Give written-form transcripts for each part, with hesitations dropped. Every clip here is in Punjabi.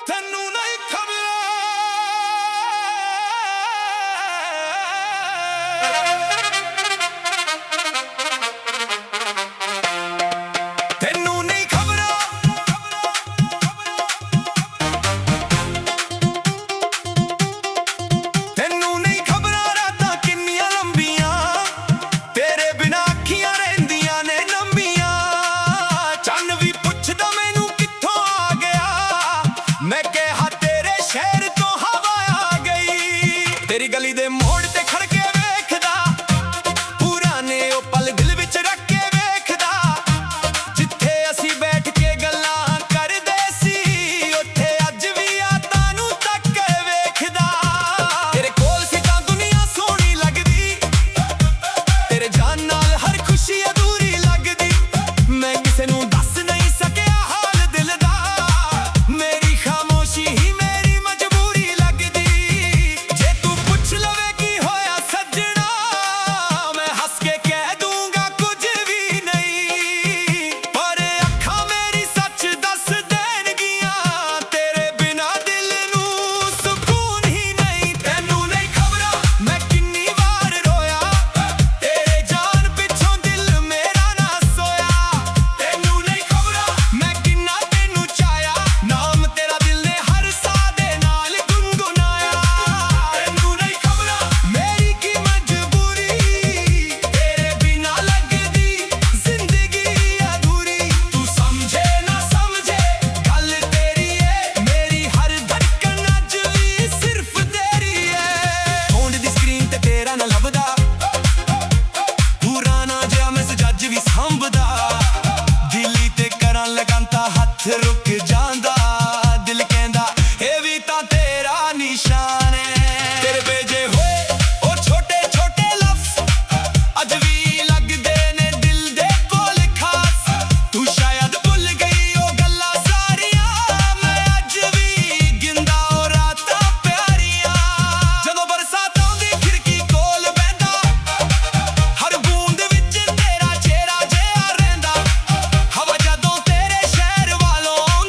ਤੈਨੂੰ ਨਹੀਂ ਖਬਰ ਤੈਨੂੰ ਨਹੀਂ ਖਬਰ ਤੈਨੂੰ ਨਹੀਂ ਖਬਰਾਂ ਰਾਤਾਂ ਕਿੰਨੀਆਂ ਲੰਬੀਆਂ ਤੇਰੇ ਬਿਨਾਂ ਅੱਖੀਆਂ ਰਹਿੰਦੀਆਂ ਨੇ ਲੰਬੀਆਂ ਚੰਨ ਵੀ ਪੁੱਛਦਾ ਮੈਨੂੰ ਕਿੱਥੋਂ ਆ ਗਿਆ ਮੈਂ ਕਿਹਾ ਤੇਰੇ ਸ਼ਹਿਰ ਤੋਂ ਹਵਾ ਆ ਗਈ ਤੇਰੀ ਗਲੀ ਦੇ ਮੋੜ ਤੇ ਖੜ ਕੇ ਵੇਖਦਾ ਪੁਰਾਣੇ ਉਹ ਪਲ ਦਿਲ ਵਿੱਚ ਰੱਖ ਕੇ ਵੇਖਦਾ ਜਿੱਥੇ ਅਸੀਂ ਬੈਠ ਕੇ ਗੱਲਾਂ ਕਰਦੇ ਸੀ ਉੱਥੇ ਅੱਜ ਵੀ ਯਾਦਾਂ ਨੂੰ ਤੱਕ ਕੇ ਵੇਖਦਾ ਤੇਰੇ ਕੋਲ ਸੀ ਤਾਂ ਦੁਨੀਆ ਸੋਹਣੀ ਲੱਗਦੀ ਤੇਰੇ ਜਾਣ ਨਾਲ ਹਰ ਖੁਸ਼ੀ ਅਧੂਰੀ ਲੱਗਦੀ ਮੈਂ ਕਿਸੇ ਨੂੰ ਦੱਸ ਨਹੀਂ ਸਕਿਆ ਹਾਲ ਦਿਲ ਦਾ ਮੇਰੀ ਖਾਮੋਸ਼ੀ ਹੀ ਮੇਰੀ ਮਜਬੂਰੀ ਲੱਗਦੀ ਜੇ ਤੂੰ ਪੁੱਛ ਲਵੇ ਕੀ ਹੋਇਆ ਸੱਜਣਾ ਮੈਂ ਹੱਸ ਕੇ ਕਹਿ ਦੂੰਗਾ ਕੁਝ ਵੀ ਨਹੀਂ ਪਰ ਅੱਖਾਂ ਮੇਰੀ ਸੱਚ ਦੱਸ ਦੇਣਗੀਆਂ ਤੇਰੇ ਬਿਨਾਂ ਦਿਲ ਨੂੰ ਸਕੂਨ ਹੀ ਨਹੀਂ ਤੈਨੂੰ ਨਹੀਂ ਖਬਰਾਂ ਮੈਂ ਕਿੰਨੀ ਵਾਰ ਰੋਇਆ ਤੇਰੇ ਜਾਨ ਪਿੱਛੋਂ ਦਿਲ ਮੇਰਾ ਨਾ ਸੋਇਆ ਤੈਨੂੰ ਨਹੀਂ ਖਬਰਾਂ ਮੈਂ ਕਿੰਨਾ ਤੈਨੂੰ ਚਾਹਿਆ ਨਾਮ ਤੇਰਾ ਦਿਲ ਨੇ ਹਰ ਸਾਹ ਦੇ ਨਾਲ ਗੁੰਗੁਨਾਇਆ ਤੈਨੂੰ ਨਹੀਂ ਖਬਰਾਂ ਮੇਰੀ ਕੀ ਮਜਬੂਰੀ ਤੇਰੇ ਬਿਨਾਂ ਲੱਗਦੀ ਜ਼ਿੰਦਗੀ ਅਧੂਰੀ ਤੂੰ ਸਮਝੇ ਨਾ ਸਮਝੇ ਗੱਲ ਤੇਰੀ ਏ ਮੇਰੀ ਹਰ ਧੜਕਣ ਅੱਜ ਵੀ ਸਿਰਫ ਤੇਰੀ ਏ ਫੋਨ ਦੀ ਸਕਰੀਨ ਤੇ ਤੇਰਾ ਨਾ ਲੱਭਦਾ ਪੁਰਾਣਾ ਜਿਹਾ ਮੈਸੇਜ ਅੱਜ ਵੀ ਸਾਂਭਦਾ ਦਿੱਲੀ ਤੇ ਕਰਾਂ ਲਗਾਂਤਾ ਹੱਥ ਰੁਕ ਜਾਂਦਾ ਦਿਲ ਕਹਿੰਦਾ ਇਹ ਵੀ ਤਾਂ ਤੇਰਾ ਨਿਸ਼ਾਨ ਹੈ ਤੇਰੇ ਭੇਜੇ ਹੋਏ ਉਹ ਛੋਟੇ ਛੋਟੇ ਲਫ਼ਜ਼ ਅੱਜ ਵੀ ਲੱਗਦੇ ਨੇ ਦਿਲ ਦੇ ਕੋਲ ਖਾਸ ਤੂੰ ਸ਼ਾਇਦ ਭੁੱਲ ਗਈ ਉਹ ਗੱਲਾਂ ਸਾਰੀਆਂ ਮੈਂ ਅੱਜ ਵੀ ਗਿੰਦਾ ਉਹ ਰਾਤਾਂ ਪਿਆਰੀਆਂ ਜਦੋਂ ਬਰਸਾਤ ਆਉਂਦੀ ਖਿੜਕੀ ਕੋਲ ਬਹਿੰਦਾ ਹਰ ਬੂੰਦ ਵਿੱਚ ਤੇਰਾ ਚਿਹਰਾ ਜਿਹਾ ਰਹਿੰਦਾ ਹਵਾ ਜਦੋਂ ਤੇਰੇ ਸ਼ਹਿਰ ਵੱਲੋਂ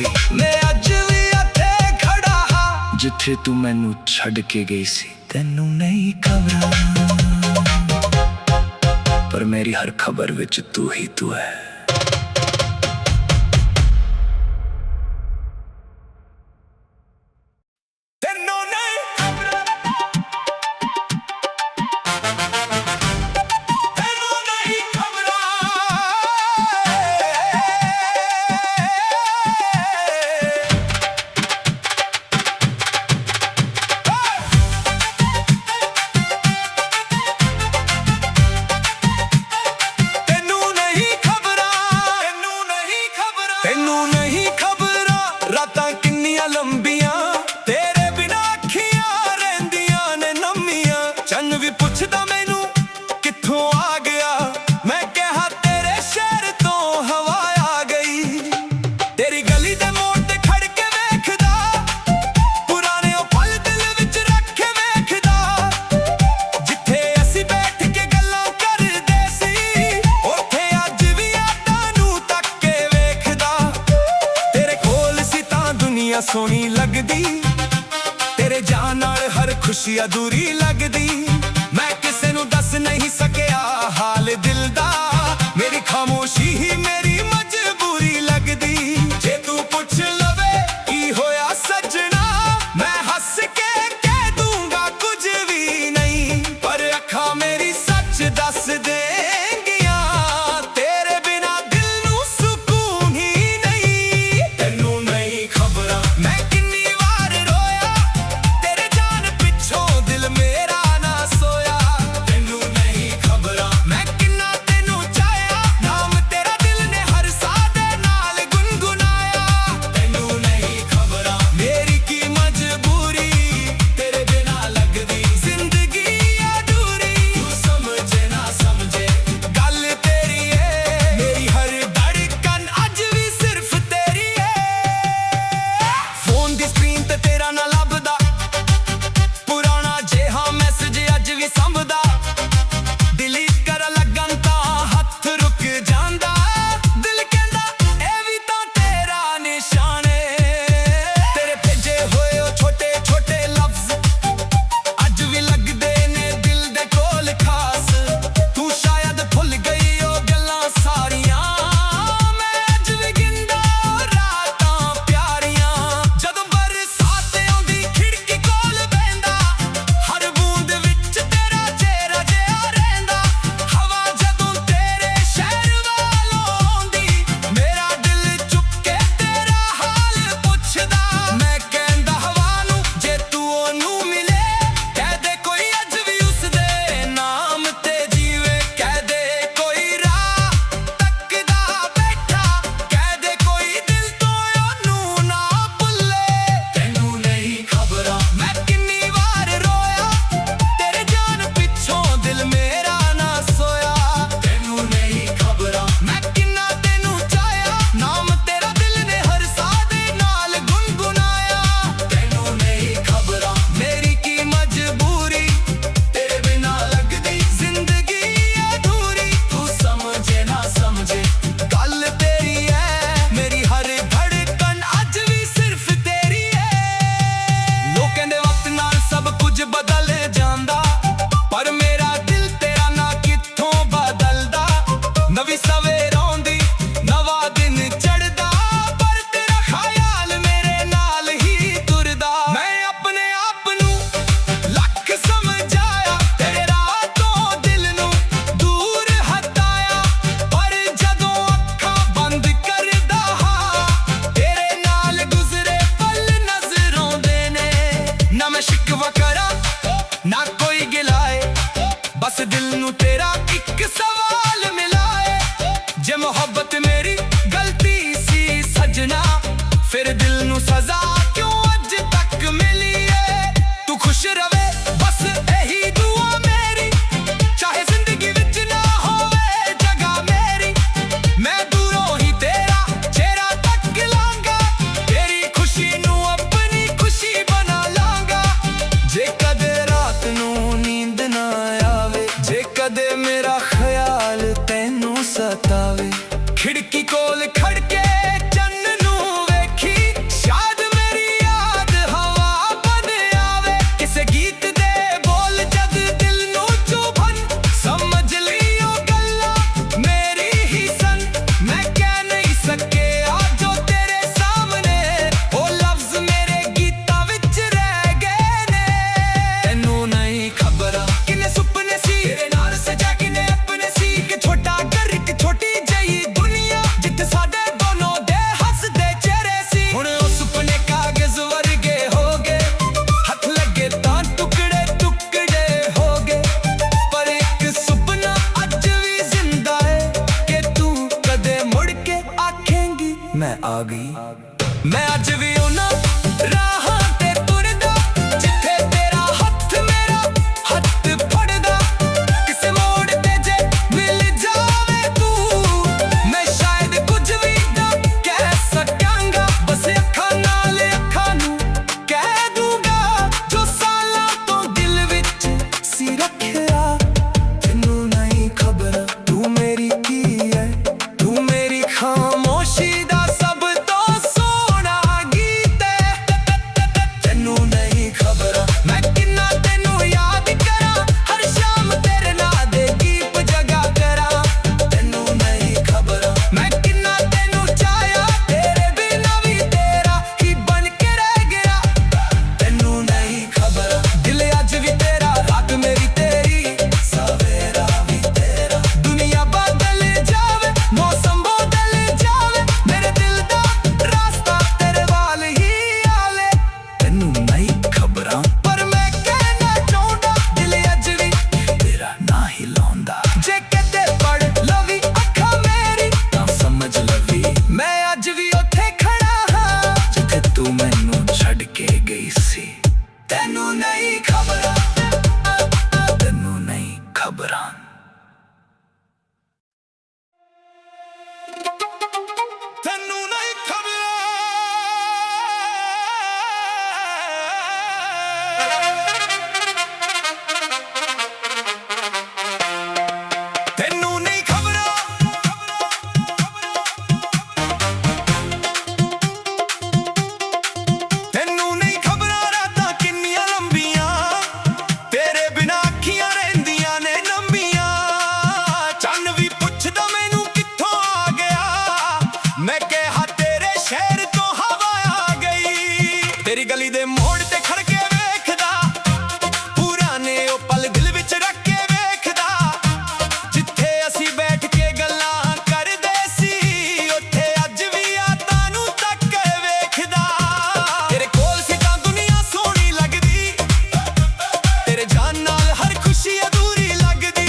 ਵੀ ਮੈਂ ਅੱਜ ਵੀ ਇੱਥੇ ਖੜਾ ਹਾਂ ਜਿੱਥੇ ਤੂੰ ਮੈਨੂੰ ਛੱਡ ਕੇ ਗਈ ਸੀ ਤੈਨੂੰ ਨਹੀਂ ਖਬਰਾਂ ਪਰ ਮੇਰੀ ਹਰ ਖਬਰ ਵਿੱਚ ਤੂੰ ਹੀ ਤੂੰ ਹੈ ਤੈਨੂੰ ਨਹੀਂ ਖਬਰਾਂ ਰਾਤਾਂ ਕਿੰਨੀਆਂ ਲੰਬੀਆਂ ਤੇਰੇ ਬਿਨਾਂ ਅੱਖੀਆਂ ਰਹਿੰਦੀਆਂ ਨੇ ਨੰਮੀਆਂ ਚੰਨ ਵੀ ਪੁੱਛਦਾ ਮੈਨੂੰ ਕਿੱਥੋਂ ਆ ਗਿਆ ਮੈਂ ਕਿਹਾ ਤੇਰੇ ਸ਼ਹਿਰ ਤੋਂ ਹਵਾ ਆ ਗਈ ਤੇਰੀ ਗਲੀ ਦੇ ਮੋੜ ਤੇ ਖੜ ਕੇ ਵੇਖਦਾ ਪੁਰਾਣੇ ਉਹ ਪਲ ਦਿਲ ਵਿੱਚ ਰੱਖ ਕੇ ਵੇਖਦਾ ਜਿੱਥੇ ਅਸੀਂ ਬੈਠ ਕੇ ਗੱਲਾਂ ਕਰਦੇ ਸੀ ਉੱਥੇ ਅੱਜ ਵੀ ਯਾਦਾਂ ਨੂੰ ਤੱਕ ਕੇ ਦੁਨੀਆ ਸੋਹਣੀ ਲੱਗਦੀ ਤੇਰੇ ਜਾਣ ਨਾਲ ਹਰ ਖੁਸ਼ੀ ਅਧੂਰੀ ਲੱਗਦੀ ਮੈਂ ਕਿਸੇ ਨੂੰ ਦੱਸ ਨਹੀਂ ਸਕਿਆ ਹਾਲ ਦਿਲ ਦਾ ਮੇਰੀ ਖਾਮੋਸ਼ੀ ਹੀ ਮੇਰੀ ਮਜਬੂਰੀ ਲੱਗਦੀ ਜੇ ਤੂੰ ਪੁੱਛ ਲਵੇ ਕੀ ਹੋਇਆ ਸੱਜਣਾ ਮੈਂ ਹੱਸ ਕੇ ਕਹਿ ਦੂੰਗਾ ਕੁਝ ਵੀ ਨਹੀਂ ਪਰ ਅੱਖਾਂ ਮੇਰੀ ਸੱਚ ਦੱਸ ਦੇਂਗੀਆਂ ਤੇਰੇ ਬਿਨਾਂ ਦਿਲ ਨੂੰ ਸਕੂਨ ਹੀ ਨਹੀਂ ਤੈਨੂੰ ਨਹੀਂ ਖਬਰਾਂ ਮੈਂ ਕਿੰਨੀ ਵਾਰ ਰੋਇਆ ਤੇਰੇ ਜਾਨ ਪਿੱਛੋਂ ਦਿਲ ਮੇਰਾ ਨਾ ਸੋਇਆ ਤੈਨੂੰ ਨਹੀਂ ਖਬਰਾਂ ਮੈਂ ਕਿੰਨਾ ਤੈਨੂੰ ਚਾਹਿਆ ਨਾਮ ਤੇਰਾ ਦਿਲ ਨੇ ਹਰ ਸਾਹ ਦੇ ਨਾਲ ਗੁਨਗੁਨਾਇਆ ਤੈਨੂੰ ਨਹੀਂ ਖਬਰਾਂ ਮੇਰੀ ਕੀ ਮਜਬੂਰੀ ਤੇਰੇ ਬਿਨਾਂ ਲੱਗਦੀ ਜ਼ਿੰਦਗੀ ਅਧੂਰੀ ਤੂੰ ਸਮਝੇ ਨਾ ਸਮਝੇ ਗੱਲ ਤੇਰੀ ਏ ਮੇਰੀ ਹਰ ਧੜਕਨ ਅੱਜ ਵੀ ਸਿਰਫ ਤੇਰੀ ਏ ਫੋਨ ਦੀ ਸਕਰੀਨ ਤੇ ਤੇਰਾ ਨਾ ਲੱਭਦਾ ਪੁਰਾਣਾ ਜਿਹਾ ਮੈਸੇਜ ਅੱਜ ਵੀ ਸੰਭਦਾ ਡਿਲੀਟ ਕਰ ਲੱਗਣ ਤਾਂ ਹੱਥ ਰੁਕ ਜਾਂਦਾ ਦਿਲ ਕਹਿੰਦਾ ਇਹ ਵੀ ਤਾਂ ਤੇਰਾ ਨਿਸ਼ਾਨ ਏ ਤੇਰੇ ਭੇਜੇ ਹੋਏ ਉਹ ਛੋਟੇ ਛੋਟੇ ਲਫ਼ਜ਼ ਅੱਜ ਵੀ ਲੱਗਦੇ ਨੇ ਦਿਲ ਦੇ ਕੋਲ ਖਾਸ ਤੂੰ ਸ਼ਾਇਦ ਭੁੱਲ ਗਈ ਉਹ ਗੱਲਾਂ ਸਾਰੀਆਂ ਮੈਂ ਅੱਜ ਵੀ ਗਿਣਦਾ ਰਾਤਾਂ ਪਿਆਰੀਆਂ ਜਦੋਂ ਬਰਸਾਤ ਆਉਂਦੀ ਖਿੜਕੀ ਕੋਲ ਬਹਿੰਦਾ ਹਰ ਬੂੰਦ ਵਿੱਚ ਤੇਰਾ ਚਿਹਰਾ ਜਿਹਾ ਰਹਿੰਦਾ ਹਵਾ ਜਦੋਂ ਤੇਰੇ ਸ਼ਹਿਰ ਵੱਲੋਂ ਆਉਂਦੀ ਮੇਰਾ ਦਿਲ ਚੁੱਕ ਕੇ ਤੇਰਾ ਹਾਲ ਪੁੱਛਦਾ ਮੈਂ ਕਹਿੰਦਾ ਹਵਾ ਨੂੰ ਜੇ ਤੂੰ ਉਹਨੂੰ ਮਿਲੇ ਕਹਿ ਦੇ ਕੋਈ ਅੱਜ ਵੀ ਉਸਦੇ ਨਾਮ ਤੇ ਜੀਵੇ ਕਹਿ ਦੇ ਕੋਈ ਰਾਹ ਤੱਕਦਾ ਬੈਠਾ ਕਹਿ ਦੇ ਕੋਈ ਦਿਲ ਤੋਂ ਉਹਨੂੰ ਨਾ ਭੁੱਲੇ ਤੈਨੂੰ ਨਹੀਂ ਖਬਰਾਂ ਮੈਂ ਕਿੰਨੀ ਵਾਰ ਰੋਇਆ ਤੇਰੇ ਜਾਨ ਪਿੱਛੋਂ ਦਿਲ ਮੇਰਾ ਨਾ ਸੋਇਆ ਤੈਨੂੰ ਨਹੀਂ ਖਬਰਾਂ ਮੈਂ ਕਿੰਨਾ ਤੈਨੂੰ ਚਾਹਿਆ ਨਾਮ ਤੇਰਾ ਦਿਲ ਨੇ ਹਰ ਸਾਹ ਦੇ ਨਾਲ ਗੁਨਗੁਨਾਇਆ ਤੈਨੂੰ ਨਹੀਂ ਖਬਰਾਂ ਮੇਰੀ ਕੀ ਮਜਬੂਰੀ ਤੇਰੇ ਬਿਨਾਂ ਲੱਗਦੀ ਜ਼ਿੰਦਗੀ ਅਧੂਰੀ ਤੂੰ ਸਮਝੇ ਨਾ ਸਮਝੇ ਗੱਲ ਤੇਰੀ ਏ ਮੇਰੀ ਹਰ ਧੜਕਨ ਅੱਜ ਵੀ ਸਿਰਫ ਤੇਰੀ ਏ ਲੋਕ ਕਹਿੰਦੇ ਵਕਤ ਨਾਲ ਸਭ ਕੁਝ ਬਦਲ ਜਾਂਦਾ ਪਰ ਮੇਰਾ ਦਿਲ ਤੇਰਾ ਨਾ ਕਿੱਥੋਂ ਬਦਲਦਾ ਨਵੀਂ ਸਵੇਰ ਆਉਂਦੀ ਨਵਾਂ ਦਿਨ ਚੜ੍ਹਦਾ ਪਰ ਤੇਰਾ ਖਿਆਲ ਮੇਰੇ ਨਾਲ ਹੀ ਤੁਰਦਾ ਮੈਂ ਆਪਣੇ ਆਪ ਨੂੰ ਲੱਖ ਸਮਝਾਇਆ ਤੇਰੇ ਰਾਹ ਤੋਂ ਦਿਲ ਨੂੰ ਦੂਰ ਹਟਾਇਆ ਪਰ ਜਦੋਂ ਅੱਖਾਂ ਬੰਦ ਕਰਦਾ ਹਾਂ ਤੇਰੇ ਨਾਲ ਗੁਜ਼ਰੇ ਪਲ ਨਜ਼ਰ ਆਉਂਦੇ ਨੇ ਨਾ ਮੈਂ ਸ਼ਿਕਵਾ ਕਰਾਂ ਨਾ ਕੋਈ ਗਿਲਾਏ ਬਸ ਦਿਲ ਨੂੰ ਤੇਰਾ ਇੱਕ ਸਵਾਲ ਮਿਲਾਏ ਜੇ ਮੁਹੱਬਤ ਮੇਰੀ ਗਲਤੀ ਸੀ ਸਜਣਾ ਫਿਰ ਦਿਲ ਨੂੰ ਸਜ਼ਾ ਕਿਉਂ ਅੱਜ ਤੱਕ ਮਿਲੀ ਏ ਤੂੰ ਖੁਸ਼ ਰਵੇ ਬਸ ਇਹੀ ਦੁਆ ਮੇਰੀ ਚਾਹੇ ਜ਼ਿੰਦਗੀ ਵਿੱਚ ਨਾ ਹੋਵੇ ਜਗ੍ਹਾ ਮੇਰੀ ਮੈਂ ਦੂਰੋਂ ਹੀ ਤੇਰਾ ਚਿਹਰਾ ਤੱਕ ਲਾਂਗਾ ਤੇਰੀ ਖੁਸ਼ੀ ਨੂੰ ਆਪਣੀ ਖੁਸ਼ੀ ਬਣਾ ਲਾਂਗਾ ਜੇ ਕਦੇ ਰਾਤ ਨੂੰ ਨੀਂਦ ਨਾ ਆਵੇ ਜੇ ਕਦੇ ਮੇਰਾ ਖਿਆਲ ਤੈਨੂੰ ਸਤਾਵੇ ਖਿੜਕੀ ਕੋਲ ਖੜ ਕੇ ਚੰਨ ਨੂੰ ਵੇਖੀ मैं अज भी उन्हां राहां ते तुरदा जिथे तेरा हत्थ मेरा हत्थ फड़दा किसे मोड़ ते जे मिल जावे तू मैं शायद कुछ भी ना कह सकांगा बस अखां नाल अखां नूं कह दूंगा जो सालां तो दिल विच सी रखिया तैनूं नहीं खबर तू मेरी की है तू मेरी खामोशी दा सब तो सोहना गीत है तैनूं नहीं खबर मैं किन्ना तैनूं याद करां हर शाम तेरे नां दे गीत जगा करां तैनूं नहीं खबर मैं किन्ना तैनूं चाहया तेरे बिना भी तेरा ही बन के रह गया तैनूं नहीं खबर दिल अज भी तेरा रात मेरी तेरी सवेरा भी तेरा दुनिया बदल जावे मौसम बदल जावे मेरे दिल दा रास्ता तेरे वाल ही आले तैनूं नहीं खबरां पर मैं कहना चाहुंदा दिल अज भी तेरा ना ही लाउंदा जे कहते पढ़ लवी अखां मेरी तां समझ लवी मैं अज भी उत्थे खड़ा हां जिथे तू मैनूं छड्ड के गई सी तैनूं नहीं खबरां तैनूं नहीं खबरां तैनूं नहीं खबरां ਤੈਨੂੰ ਨਹੀਂ ਖਬਰਾਂ ਤੈਨੂੰ ਨਹੀਂ ਖਬਰਾਂ ਰਾਤਾਂ ਕਿੰਨੀਆਂ ਲੰਬੀਆਂ ਤੇਰੇ ਬਿਨਾਂ ਅੱਖੀਆਂ ਰਹਿੰਦੀਆਂ ਨੇ ਨੰਬੀਆਂ ਚੰਨ ਵੀ ਪੁੱਛਦਾ ਮੈਨੂੰ ਕਿੱਥੋਂ ਆ ਗਿਆ ਮੈਂ ਕਿਹਾ ਤੇਰੇ ਸ਼ਹਿਰ ਤੋਂ ਹਵਾ ਆ ਗਈ ਤੇਰੀ ਗਲੀ ਦੇ ਮੋੜ ਤੇ ਖੜ ਕੇ ਵੇਖਦਾ ਪੁਰਾਣੇ ਉਹ ਪਲ ਦਿਲ ਵਿੱਚ ਰੱਖ ਕੇ ਵੇਖਦਾ ਜਿੱਥੇ ਅਸੀਂ ਬੈਠ ਕੇ ਗੱਲਾਂ ਕਰਦੇ ਸੀ ਉੱਥੇ ਅੱਜ ਵੀ ਯਾਦਾਂ ਨੂੰ ਤੱਕ ਕੇ ਵੇਖਦਾ ਤੇਰੇ ਕੋਲ ਸੀ ਤਾਂ ਦੁਨੀਆ ਸੋਹਣੀ ਲੱਗਦੀ ਤੇਰੇ ਜਾਣ ਨਾਲ ਹਰ ਖੁਸ਼ੀ ਅਧੂਰੀ ਲੱਗਦੀ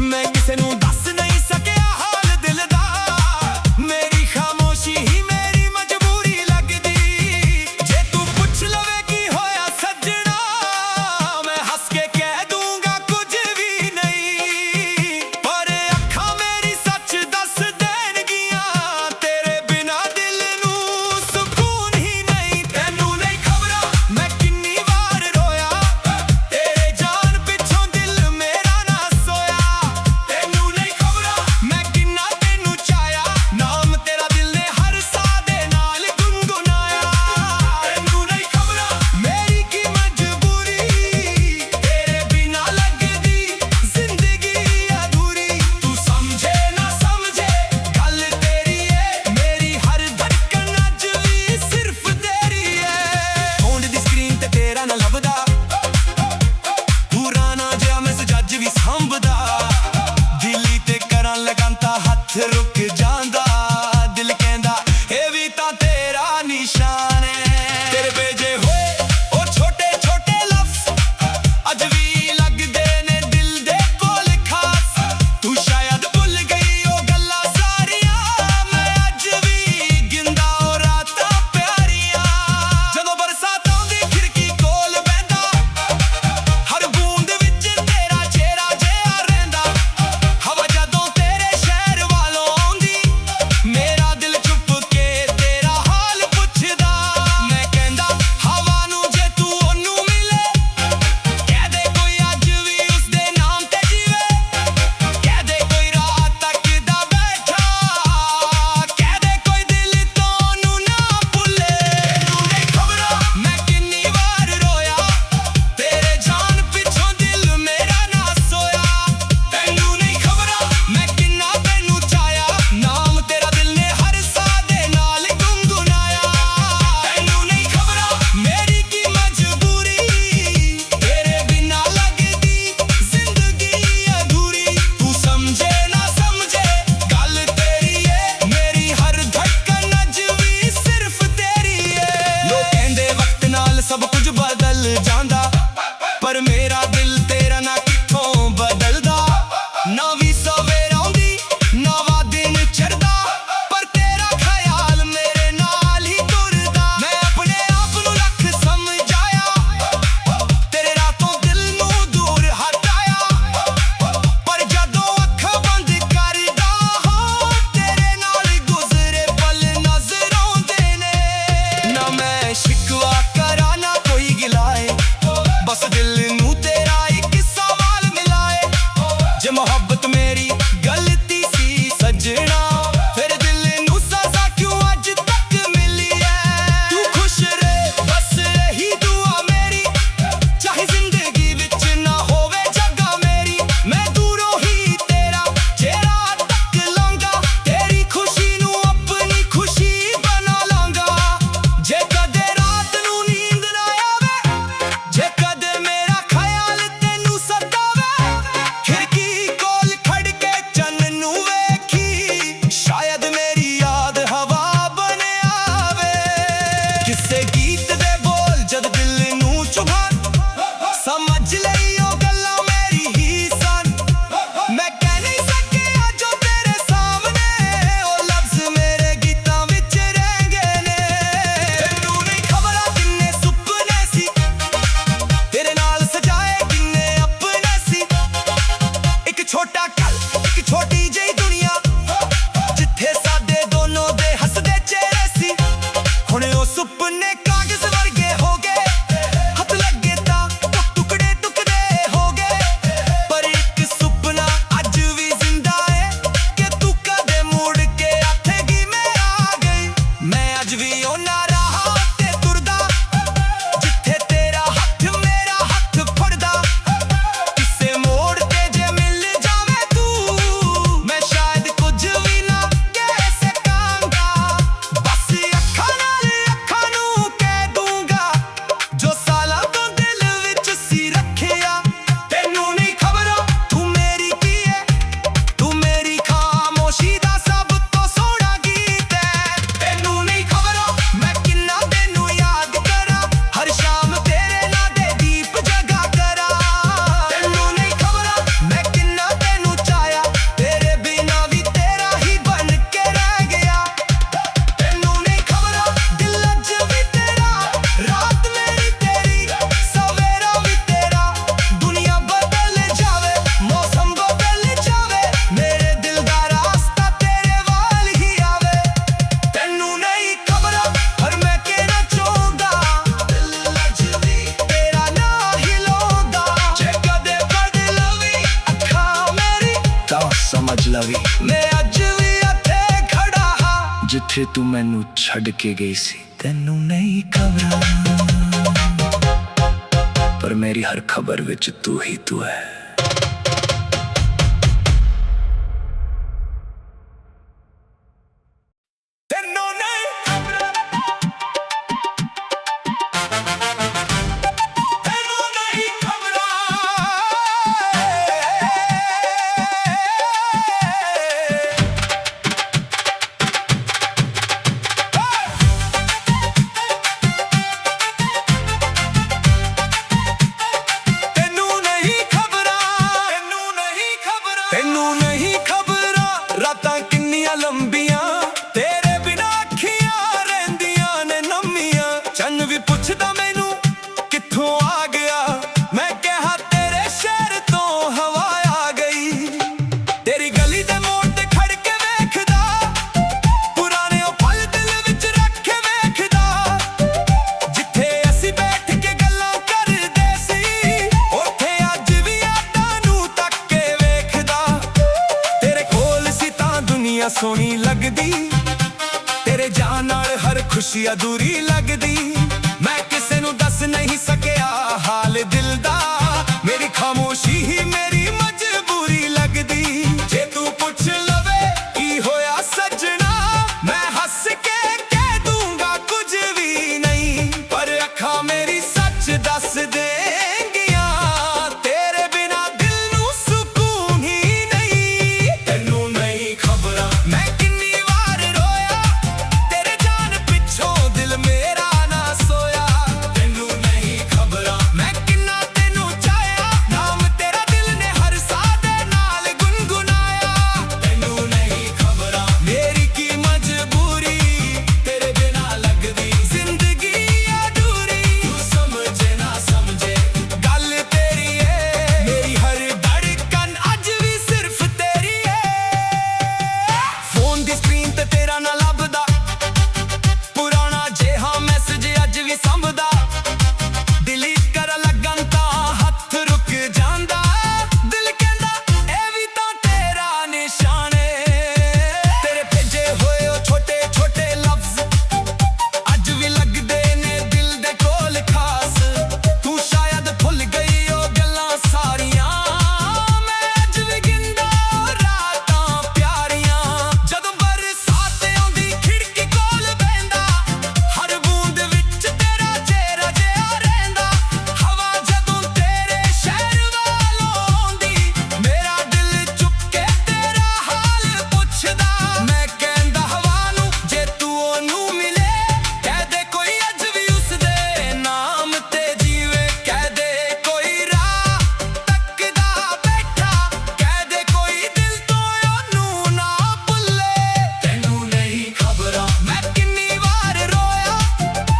ਮੈਂ ਕਿਸੇ ਨੂੰ ਦੱਸ ਨਹੀਂ ਸਕਿਆ ਹਾਲ ਦਿਲ ਦਾ ਮੇਰੀ ਖਾਮੋਸ਼ੀ ਹੀ ਮੇਰੀ ਮਜਬੂਰੀ ਲੱਗਦੀ ਜੇ ਤੂੰ ਪੁੱਛ ਲਵੇ ਕੀ ਹੋਇਆ ਸੱਜਣਾ ਮੈਂ ਹੱਸ ਕੇ ਕਹਿ ਦੂੰਗਾ ਕੁਝ ਵੀ ਨਹੀਂ ਪਰ ਅੱਖਾਂ ਮੇਰੀ ਸੱਚ ਦੱਸ ਦੇਣਗੀਆਂ ਤੇਰੇ ਬਿਨਾਂ ਦਿਲ ਨੂੰ ਸਕੂਨ ਹੀ ਨਹੀਂ ਤੈਨੂੰ ਨਹੀਂ ਖਬਰਾਂ ਮੈਂ ਕਿੰਨੀ ਵਾਰ ਰੋਇਆ ਤੇਰੇ ਜਾਨ ਪਿੱਛੋਂ ਦਿਲ ਮੇਰਾ ਨਾ ਸੋਇਆ ਤੈਨੂੰ ਨਹੀਂ ਖਬਰਾਂ ਮੈਂ ਕਿੰਨਾ ਤੈਨੂੰ ਚਾਹਿਆ ਨਾਮ ਤੇਰਾ ਦਿਲ ਨੇ ਹਰ ਸਾਹ ਦੇ ਨਾਲ ਗੁੰਗੁਨਾਇਆ ਤੈਨੂੰ ਨਹੀਂ ਖਬਰਾਂ ਮੇਰੀ ਕੀ ਮਜਬੂਰੀ ਤੇਰੇ ਬਿਨਾਂ ਲੱਗਦੀ ਜ਼ਿੰਦਗੀ ਅਧੂਰੀ ਤੂੰ ਸਮਝੇ ਨਾ ਸਮਝੇ ਗੱਲ ਤੇਰੀ ਏ ਮੇਰੀ ਹਰ ਧੜਕਣ ਅੱਜ ਵੀ ਸਿਰਫ ਤੇਰੀ ਏ ਫੋਨ ਦੀ ਸਕਰੀਨ ਤੇ ਤੇਰਾ ਨਾ ਲੱਭਦਾ ਪੁਰਾਣਾ ਜਿਹਾ ਮੈਸੇਜ ਅੱਜ ਵੀ ਸਾਂਭਦਾ ਦਿੱਲੀ ਤੇ ਕਰਾਂ ਲਗਾਂਤਾ ਹੱਥ ਰੁਕ ਜਾਂਦਾ ਦਿਲ ਕਹਿੰਦਾ ਇਹ ਵੀ ਤਾਂ ਤੇਰਾ ਨਿਸ਼ਾਨ ਹੈ ਤੇਰੇ ਭੇਜੇ ਹੋਏ ਉਹ ਛੋਟੇ ਛੋਟੇ ਲਫ਼ਜ਼ ਅੱਜ ਵੀ ਲੱਗਦੇ ਨੇ ਦਿਲ ਦੇ ਕੋਲ ਖਾਸ ਤੂੰ ਸ਼ਾਇਦ ਭੁੱਲ ਗਈ ਉਹ ਗੱਲਾਂ ਸਾਰੀਆਂ ਮੈਂ ਅੱਜ ਵੀ ਗਿੰਦਾ ਉਹ ਰਾਤਾਂ ਪਿਆਰੀਆਂ ਜਦੋਂ ਬਰਸਾਤ ਆਉਂਦੀ ਖਿੜਕੀ ਕੋਲ ਬਹਿੰਦਾ ਹਰ ਬੂੰਦ ਵਿੱਚ ਤੇਰਾ ਚਿਹਰਾ ਜਿਹਾ ਰਹਿੰਦਾ ਹਵਾ ਜਦੋਂ ਤੇਰੇ ਸ਼ਹਿਰ ਵੱਲੋਂ ਆਉਂਦੀ ਮੇਰਾ ਦਿਲ ਚੁੱਪ ਕੇ ਤੇਰਾ ਹਾਲ ਪੁੱਛਦਾ ਮੈਂ ਕਹਿੰਦਾ ਹਵਾ ਨੂੰ ਜੇ ਤੂੰ ਉਹਨੂੰ ਮਿਲੇ ਕਹਿ ਦੇ ਕੋਈ ਅੱਜ ਵੀ ਉਸਦੇ ਨਾਮ ਤੇ ਜੀਵੇ ਕਹਿ ਦੇ ਕੋਈ ਰਾਤ ਤੱਕਦਾ ਬੈਠਾ ਕਹਿ ਦੇ ਕੋਈ ਦਿਲ ਤੋਂ ਉਹਨੂੰ ਨਾ ਭੁੱਲੇ ਤੈਨੂੰ ਨਹੀਂ ਖਬਰਾਂ ਮੈਂ ਕਿੰਨੀ ਵਾਰ ਰੋਇਆ ਤੇਰੇ ਜਾਨ ਪਿੱਛੋਂ ਦਿਲ ਮੇਰਾ ਨਾ ਸੋਇਆ ਤੈਨੂੰ ਨਹੀਂ ਖਬਰਾਂ ਮੈਂ ਕਿੰਨਾ ਤੈਨੂੰ ਚਾਹਿਆ ਨਾਮ ਤੇਰਾ ਦਿਲ ਨੇ ਹਰ ਸਾਹ ਦੇ ਨਾਲ ਗੁੰਗੁਨਾਇਆ ਤੈਨੂੰ ਨਹੀਂ ਖਬਰਾਂ ਮੇਰੀ ਕੀ ਮਜਬੂਰੀ ਤੇਰੇ ਬਿਨਾਂ ਲੱਗਦੀ ਜ਼ਿੰਦਗੀ ਅਧੂਰੀ ਤੂੰ ਸਮਝੇ ਨਾ ਸਮਝੇ ਗੱਲ ਤੇਰੀ ਏ ਮੇਰੀ ਹਰ ਧੜਕਣ ਅੱਜ ਵੀ ਸਿਰਫ ਤੇਰੀ ਏ ਲੋਕ ਕਹਿੰਦੇ ਵਕਤ ਨਾਲ ਸਭ ਕੁਝ ਬਦਲ ਜਾਂਦਾ ਪਰ ਮੇਰਾ ਦਿਲ ਤੇਰਾ ਨਾ ਕਿੱਥੋਂ ਬਦਲਦਾ ਨਾ ਵੀ ਸਵੇਰ ਆਉਂਦੀ ਨਾ ਵਾ ਦਿਨ ਚੜ੍ਹਦਾ ਪਰ ਤੇਰਾ ਖਿਆਲ ਮੇਰੇ ਨਾਲ ਹੀ ਤੁਰਦਾ ਪਿੱਛੇ ਤੂੰ ਮੈਨੂੰ ਛੱਡ ਕੇ ਗਈ ਸੀ। ਤੈਨੂੰ ਨਹੀਂ ਖਬਰਾਂ, ਪਰ ਮੇਰੀ ਹਰ ਖਬਰ ਵਿੱਚ ਤੂੰ ਹੀ ਤੂੰ ਹੈ। ਤੈਨੂੰ ਨਹੀਂ ਖਬਰਾਂ ਰਾਤਾਂ ਕਿੰਨੀਆਂ ਲੰਬੀਆਂ, ਤੇਰੇ ਬਿਨਾਂ ਅੱਖੀਆਂ ਰਹਿੰਦੀਆਂ ਨੇ ਨੰਮੀਆਂ। ਚੰਨ ਵੀ ਪੁੱਛਦਾ ਮੈਨੂੰ ਕਿੱਥੋਂ ਆ ਗਿਆ, ਮੈਂ ਕਿਹਾ ਤੇਰੇ ਸ਼ਹਿਰ ਤੋਂ ਹਵਾ ਆ ਗਈ। ਤੇਰੀ ਗਲੀ ਦੇ ਮੋੜ ਤੇ ਖੜ ਕੇ ਵੇਖਦਾ, ਪੁਰਾਣੇ ਉਹ ਪਲ ਦਿਲ ਵਿੱਚ ਰੱਖ ਕੇ ਵੇਖਦਾ। ਜਿੱਥੇ ਅਸੀਂ ਬੈਠ ਕੇ ਗੱਲਾਂ ਕਰਦੇ ਸੀ, ਉੱਥੇ ਅੱਜ ਵੀ ਯਾਦਾਂ ਨੂੰ ਤੱਕ ਕੇ ਵੇਖਦਾ। ਤੇਰੇ ਕੋਲ ਸੀ ਤਾਂ ਦੁਨੀਆ ਸੋਹਣੀ ਲੱਗਦੀ, ਤੇਰੇ ਜਾਣ ਨਾਲ ਹਰ ਖੁਸ਼ੀ ਅਧੂਰੀ ਲੱਗਦੀ। ਮੈਂ ਕਿਸੇ ਨੂੰ ਦੱਸ ਨਹੀਂ ਸਕਿਆ ਹਾਲ ਦਿਲ ਦਾ, ਮੇਰੀ ਖਾਮੋਸ਼ੀ ਹੀ ਮੇਰੀ ਮਜਬੂਰੀ ਲੱਗਦੀ। ਜੇ ਤੂੰ ਪੁੱਛ ਲਵੇ ਕੀ ਹੋਇਆ ਸੱਜਣਾ, ਮੈਂ ਹੱਸ ਕੇ ਕਹਿ ਦੂੰਗਾ ਕੁਝ ਵੀ ਨਹੀਂ, ਪਰ ਅੱਖਾਂ ਮੇਰੀ ਸੱਚ ਦੱਸ ਦੇਂਗੀਆਂ। ਤੇਰੇ ਬਿਨਾਂ ਦਿਲ ਨੂੰ ਸਕੂਨ ਹੀ ਨਹੀਂ। ਤੈਨੂੰ ਨਹੀਂ ਖਬਰਾਂ ਮੈਂ ਕਿੰਨੀ ਵਾਰ ਰੋਇਆ, ਤੇਰੇ ਜਾਨ ਪਿੱਛੋਂ ਦਿਲ ਮੇਰਾ ਨਾ ਸੋਇਆ। ਤੈਨੂੰ ਨਹੀਂ ਖਬਰਾਂ ਮੈਂ ਕਿੰਨਾ ਤੈਨੂੰ ਚਾਹਿਆ, ਨਾਮ ਤੇਰਾ ਦਿਲ ਨੇ ਹਰ ਸਾਹ ਦੇ ਨਾਲ ਗੁਨਗੁਨਾਇਆ। ਤੈਨੂੰ ਨਹੀਂ ਖਬਰਾਂ ਮੇਰੀ ਕੀ ਮਜਬੂਰੀ, ਤੇਰੇ ਬਿਨਾਂ ਲੱਗਦੀ ਜ਼ਿੰਦਗੀ ਅਧੂਰੀ। ਤੂੰ ਸਮਝੇ ਨਾ ਸਮਝੇ ਗੱਲ ਤੇਰੀ ਏ, ਮੇਰੀ ਹਰ ਧੜਕਨ ਅੱਜ ਵੀ ਸਿਰਫ ਤੇਰੀ ਏ। ਫੋਨ ਦੀ ਸਕਰੀਨ ਤੇ ਤੇਰਾ ਨਾ ਲੱਭਦਾ, ਪੁਰਾਣਾ ਜਿਹਾ ਮੈਸੇਜ ਅੱਜ ਵੀ ਸੰਭਦਾ। ਡਿਲੀਟ ਕਰਨ ਲੱਗਣ ਤਾਂ ਹੱਥ ਰੁਕ ਜਾਂਦਾ, ਦਿਲ ਕਹਿੰਦਾ ਇਹ ਵੀ ਤਾਂ ਤੇਰਾ ਨਿਸ਼ਾਨ ਏ। ਤੇਰੇ ਭੇਜੇ ਹੋਏ ਉਹ ਛੋਟੇ ਛੋਟੇ ਲਫ਼ਜ਼ ਅੱਜ ਵੀ ਲੱਗਦੇ ਨੇ ਦਿਲ ਦੇ ਕੋਲ ਖਾਸ। ਤੂੰ ਸ਼ਾਇਦ ਭੁੱਲ ਗਈ ਉਹ ਗੱਲਾਂ ਸਾਰੀਆਂ, ਮੈਂ ਅੱਜ ਵੀ ਗਿਣਦਾ ਰਾਤਾਂ ਪਿਆਰੀਆਂ। ਜਦੋਂ ਬਰਸਾਤ ਆਉਂਦੀ ਖਿੜਕੀ ਕੋਲ ਬਹਿੰਦਾ, ਹਰ ਬੂੰਦ ਵਿੱਚ ਤੇਰਾ ਚਿਹਰਾ ਜਿਹਾ ਰਹਿੰਦਾ। ਹਵਾ ਜਦੋਂ ਤੇਰੇ ਸ਼ਹਿਰ ਵੱਲੋਂ ਆਉਂਦੀ, ਮੇਰਾ ਦਿਲ ਚੁੱਕ ਕੇ ਤੇਰਾ ਹਾਲ ਪੁੱਛਦਾ। ਮੈਂ ਕਹਿੰਦਾ ਹਵਾ ਨੂੰ ਜੇ ਤੂੰ ਉਹਨੂੰ ਮਿਲੇ, ਕਹਿ ਦੇ ਕੋਈ ਅੱਜ ਵੀ ਉਸਦੇ ਨਾਮ ਤੇ ਜੀਵੇ। ਕਹਿ ਦੇ ਕੋਈ ਰਾਹ ਤੱਕਦਾ ਬੈਠਾ, ਕਹਿ ਦੇ ਕੋਈ ਦਿਲ ਤੋਂ ਉਹਨੂੰ ਨਾ ਭੁੱਲੇ। ਤੈਨੂੰ ਨਹੀਂ ਖਬਰਾਂ ਮੈਂ ਕਿੰਨੀ ਵਾਰ ਰੋਇਆ,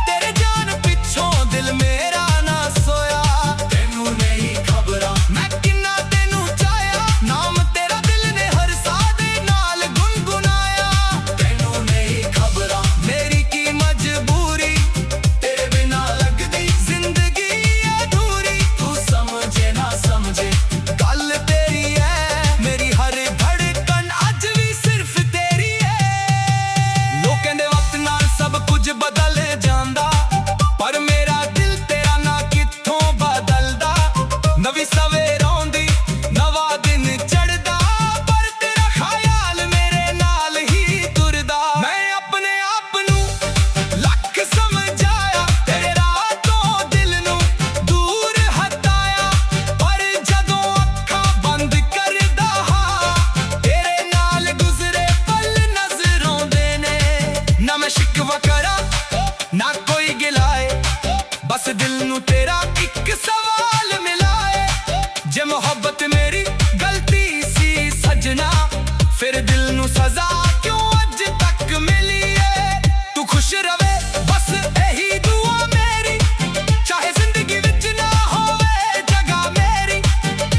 ਤੇਰੇ ਜਾਨ ਪਿੱਛੋਂ ਦਿਲ ਮੇਰਾ ਨਾ ਸੋਇਆ। ਤੈਨੂੰ ਨਹੀਂ ਖਬਰਾਂ ਮੈਂ ਕਿੰਨਾ ਤੈਨੂੰ ਚਾਹਿਆ, ਨਾਮ ਤੇਰਾ ਦਿਲ ਨੇ ਹਰ ਸਾਹ ਦੇ ਨਾਲ ਗੁਨਗੁਨਾਇਆ। ਤੈਨੂੰ ਨਹੀਂ ਖਬਰਾਂ ਮੇਰੀ ਕੀ ਮਜਬੂਰੀ, ਤੇਰੇ ਬਿਨਾਂ ਲੱਗਦੀ ਜ਼ਿੰਦਗੀ ਅਧੂਰੀ। ਤੂੰ ਸਮਝੇ ਨਾ ਸਮਝੇ ਗੱਲ ਤੇਰੀ ਐ, ਮੇਰੀ ਹਰ ਧੜਕਨ ਅੱਜ ਵੀ ਸਿਰਫ ਤੇਰੀ ਐ। ਲੋਕ ਕਹਿੰਦੇ ਵਕਤ ਨਾਲ ਸਭ ਕੁਝ ਬਦਲ ਜਾਂਦਾ, ਪਰ ਮੇਰਾ ਦਿਲ ਤੇਰਾ ਨਾ ਕਿੱਥੋਂ ਬਦਲਦਾ। ਨਵੀਂ ਸਵੇਰ ਆਉਂਦੀ ਨਵਾਂ ਦਿਨ ਚੜ੍ਹਦਾ, ਪਰ ਤੇਰਾ ਖਿਆਲ ਮੇਰੇ ਨਾਲ ਹੀ ਤੁਰਦਾ। ਮੈਂ ਆਪਣੇ ਆਪ ਨੂੰ ਲੱਖ ਸਮਝਾਇਆ, ਤੇਰੇ ਰਾਹ ਤੋਂ ਦਿਲ ਨੂੰ ਦੂਰ ਹਟਾਇਆ, ਪਰ ਜਦੋਂ ਅੱਖਾਂ ਬੰਦ ਕਰਦਾ ਹਾਂ, ਤੇਰੇ ਨਾਲ ਗੁਜ਼ਰੇ ਪਲ ਨਜ਼ਰ ਆਉਂਦੇ ਨੇ। ਨਾ ਮੈਂ ਸ਼ਿਕਵਾ ਕਰਾਂ ਨਾ ਕੋਈ ਗਿਲਾਏ, ਬਸ ਦਿਲ ਨੂੰ ਤੇਰਾ ਇੱਕ ਸਵਾਲ ਮਿਲਾਏ। ਜੇ ਮੁਹੱਬਤ ਮੇਰੀ ਗਲਤੀ ਸੀ ਸਜਣਾ, ਫਿਰ ਦਿਲ ਨੂੰ ਸਜ਼ਾ ਕਿਉਂ ਅੱਜ ਤੱਕ ਮਿਲੀ ਏ। ਤੂੰ ਖੁਸ਼ ਰਵੇ ਬਸ ਇਹੀ ਦੁਆ ਮੇਰੀ, ਚਾਹੇ ਜ਼ਿੰਦਗੀ ਵਿੱਚ ਨਾ ਹੋਵੇ ਜਗ੍ਹਾ ਮੇਰੀ।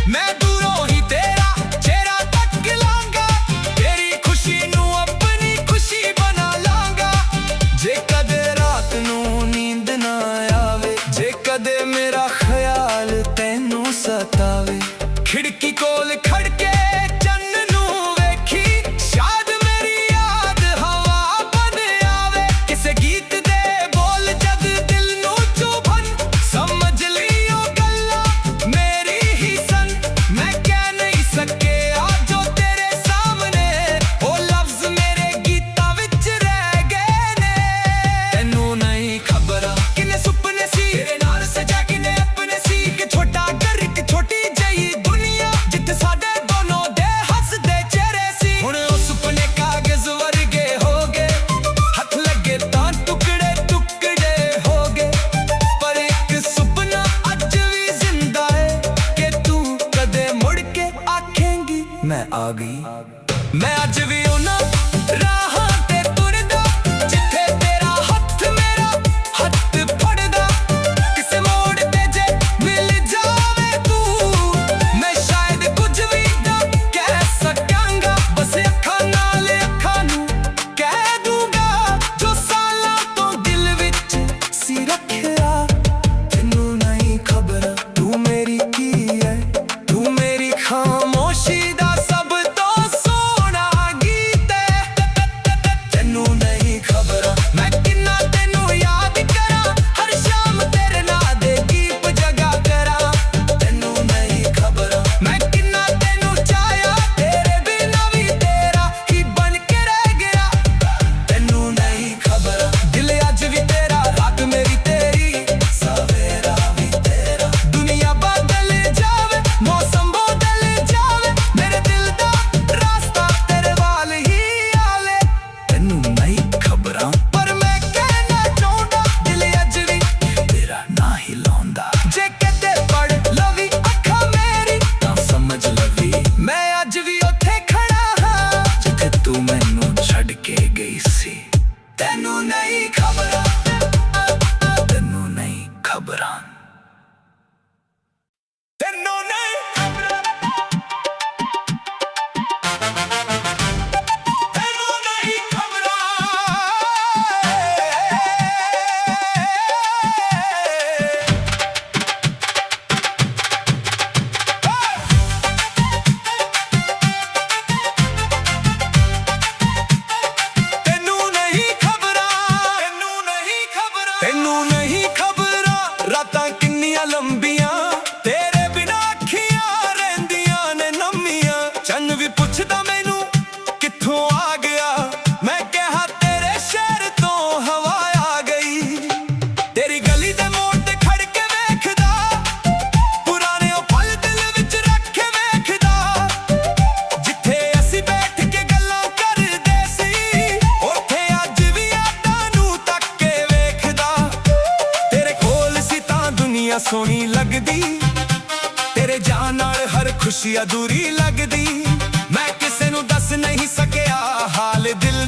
ਮੈਂ ਦੂਰੋਂ ਹੀ ਤੇਰਾ ਚਿਹਰਾ ਤੱਕ ਲਾਂਗਾ, ਤੇਰੀ ਖੁਸ਼ੀ ਨੂੰ ਆਪਣੀ ਖੁਸ਼ੀ ਬਣਾ ਲਾਂਗਾ। ਜੇ ਕਦੇ ਰਾਤ ਨੂੰ ਨੀਂਦ ਨਾ ਆਵੇ, ਜੇ ਕਦੇ ਮੇਰਾ ਖਿਆਲ ਤੈਨੂੰ ਸਤਾਵੇ, ਖਿੜਕੀ ਕੋਲ ਖੜ ਕੇ ਚੰਨ ਨੂੰ ਵੇਖੀ, ਸ਼ਾਇਦ ਮੇਰੀ ਯਾਦ ਹਵਾ ਬਣ ਆ ਗਈ। ਮੈਂ ਅੱਜ ਵੀ ਉਹਨਾਂ ਰਾਹਾਂ ਤੇ ਤੁਰਦਾ ਜਿੱਥੇ ਤੇਰਾ ਹੱਥ ਮੇਰਾ ਹੱਥ ਫੜਦਾ। ਕਿਸੇ ਮੋੜ ਤੇ ਜੇ ਮਿਲ ਜਾਵੇ ਤੂੰ, ਮੈਂ ਸ਼ਾਇਦ ਕੁਝ ਵੀ ਨਾ ਕਹਿ ਸਕਾਂਗਾ। ਬਸ ਅੱਖਾਂ ਨਾਲ ਅੱਖਾਂ ਨੂੰ ਕਹਿ ਦੂੰਗਾ ਜੋ ਸਾਲਾਂ ਤੋਂ ਦਿਲ ਵਿੱਚ ਸੀ ਰੱਖਿਆ। ਤੈਨੂੰ ਨਹੀਂ ਖਬਰ ਤੂੰ ਮੇਰੀ ਕੀ ਹੈ, ਤੂੰ ਮੇਰੀ ਖਾਮੋਸ਼ੀ ਦਾ ਸਭ ਤੋਂ ਸੋਹਣਾ ਗੀਤ ਹੈ। ਤੈਨੂੰ ਨਹੀਂ ਖਬਰ ਮੈਂ ਕਿੰਨਾ ਤੈਨੂੰ ਯਾਦ ਕਰਾਂ, ਹਰ ਸ਼ਾਮ ਤੇਰੇ ਨਾਂ ਦੇ ਗੀਤ ਜਗਾ ਕਰਾਂ। ਤੈਨੂੰ ਨਹੀਂ ਖਬਰ ਮੈਂ ਕਿੰਨਾ ਤੈਨੂੰ ਚਾਹਿਆ, ਤੇਰੇ ਬਿਨਾਂ ਵੀ ਤੇਰਾ ਹੀ ਬਣ ਕੇ ਰਹਿ ਗਿਆ। ਤੈਨੂੰ ਨਹੀਂ ਖਬਰ ਦਿਲ ਅੱਜ ਵੀ ਤੇਰਾ, ਰਾਤ ਮੇਰੀ ਤੇਰੀ, ਸਵੇਰਾ ਵੀ ਤੇਰਾ। ਦੁਨੀਆ ਬਦਲ ਜਾਵੇ, ਮੌਸਮ ਬਦਲ ਜਾਵੇ, ਮੇਰੇ ਦਿਲ ਦਾ ਰਾਸਤਾ ਤੇਰੇ ਵੱਲ ਹੀ ਆਵੇ। ਤੈਨੂੰ ਨਹੀਂ ਖਬਰਾਂ ਪਰ ਮੈਂ ਕਹਿਣਾ ਚਾਹੁੰਦਾ, ਦਿਲ ਅੱਜ ਵੀ ਤੇਰਾ ਨਾਂ ਹੀ ਲਾਉਂਦਾ। ਜੇ ਕਿਤੇ ਪੜ ਲਵੀ ਅੱਖਾਂ ਮੇਰੀ ਤਾਂ ਸਮਝ ਲਵੀ, ਮੈਂ ਅੱਜ ਵੀ ਉੱਥੇ ਖੜਾ ਹਾਂ ਜਿੱਥੇ ਤੂੰ ਮੈਨੂੰ ਛੱਡ ਕੇ ਗਈ ਸੀ। ਤੈਨੂੰ ਨਹੀਂ ਖਬਰਾਂ, ਤੈਨੂੰ ਨਹੀਂ ਖਬਰਾਂ, ਤੈਨੂੰ ਨਹੀਂ ਖਬਰਾਂ, ਤੈਨੂੰ ਨਹੀਂ ਖਬਰਾਂ। ਤੈਨੂੰ ਨਹੀਂ ਖਬਰਾਂ, ਤੈਨੂੰ ਨਹੀਂ ਖਬਰਾਂ, ਤੈਨੂੰ ਨਹੀਂ ਖਬਰਾਂ। ਰਾਤਾਂ ਕਿੰਨੀਆਂ ਲੰਬੀਆਂ ਤੇਰੇ ਬਿਨਾਂ ਅੱਖੀਆਂ ਰਹਿੰਦੀਆਂ ਨੇ ਨੰਮੀਆਂ। ਚੰਨ ਵੀ ਪੁੱਛਦਾ ਮੈਨੂੰ ਕਿੱਥੋਂ ਆ ਗਿਆ, ਮੈਂ ਕਿਹਾ ਤੇਰੇ ਸ਼ਹਿਰ ਤੋਂ ਹਵਾ ਆ ਗਈ। ਤੇਰੀ ਗਲੀ ਦੇ ਮੋੜ ਤੇ ਖੜ ਕੇ ਵੇਖਦਾ, ਪੁਰਾਣੇ ਉਹ ਪਲ ਦਿਲ ਵਿੱਚ ਰੱਖ ਕੇ ਵੇਖਦਾ। ਜਿੱਥੇ ਅਸੀਂ ਬੈਠ ਕੇ ਗੱਲਾਂ ਕਰਦੇ ਸੀ, ਉੱਥੇ ਅੱਜ ਵੀ ਯਾਦਾਂ ਨੂੰ ਤੱਕ ਕੇ ਵੇਖਦਾ। ਤੇਰੇ ਕੋਲ ਸੀ ਤਾਂ ਦੁਨੀਆ ਸੋਹਣੀ ਲੱਗਦੀ, ਤੇਰੇ ਜਾਣ ਨਾਲ ਹਰ ਖੁਸ਼ੀ ਅਧੂਰੀ ਲੱਗਦੀ। ਮੈਂ ਕਿਸੇ ਨੂੰ ਦੱਸ ਨਹੀਂ ਸਕਿਆ ਹਾਲ ਦਿਲ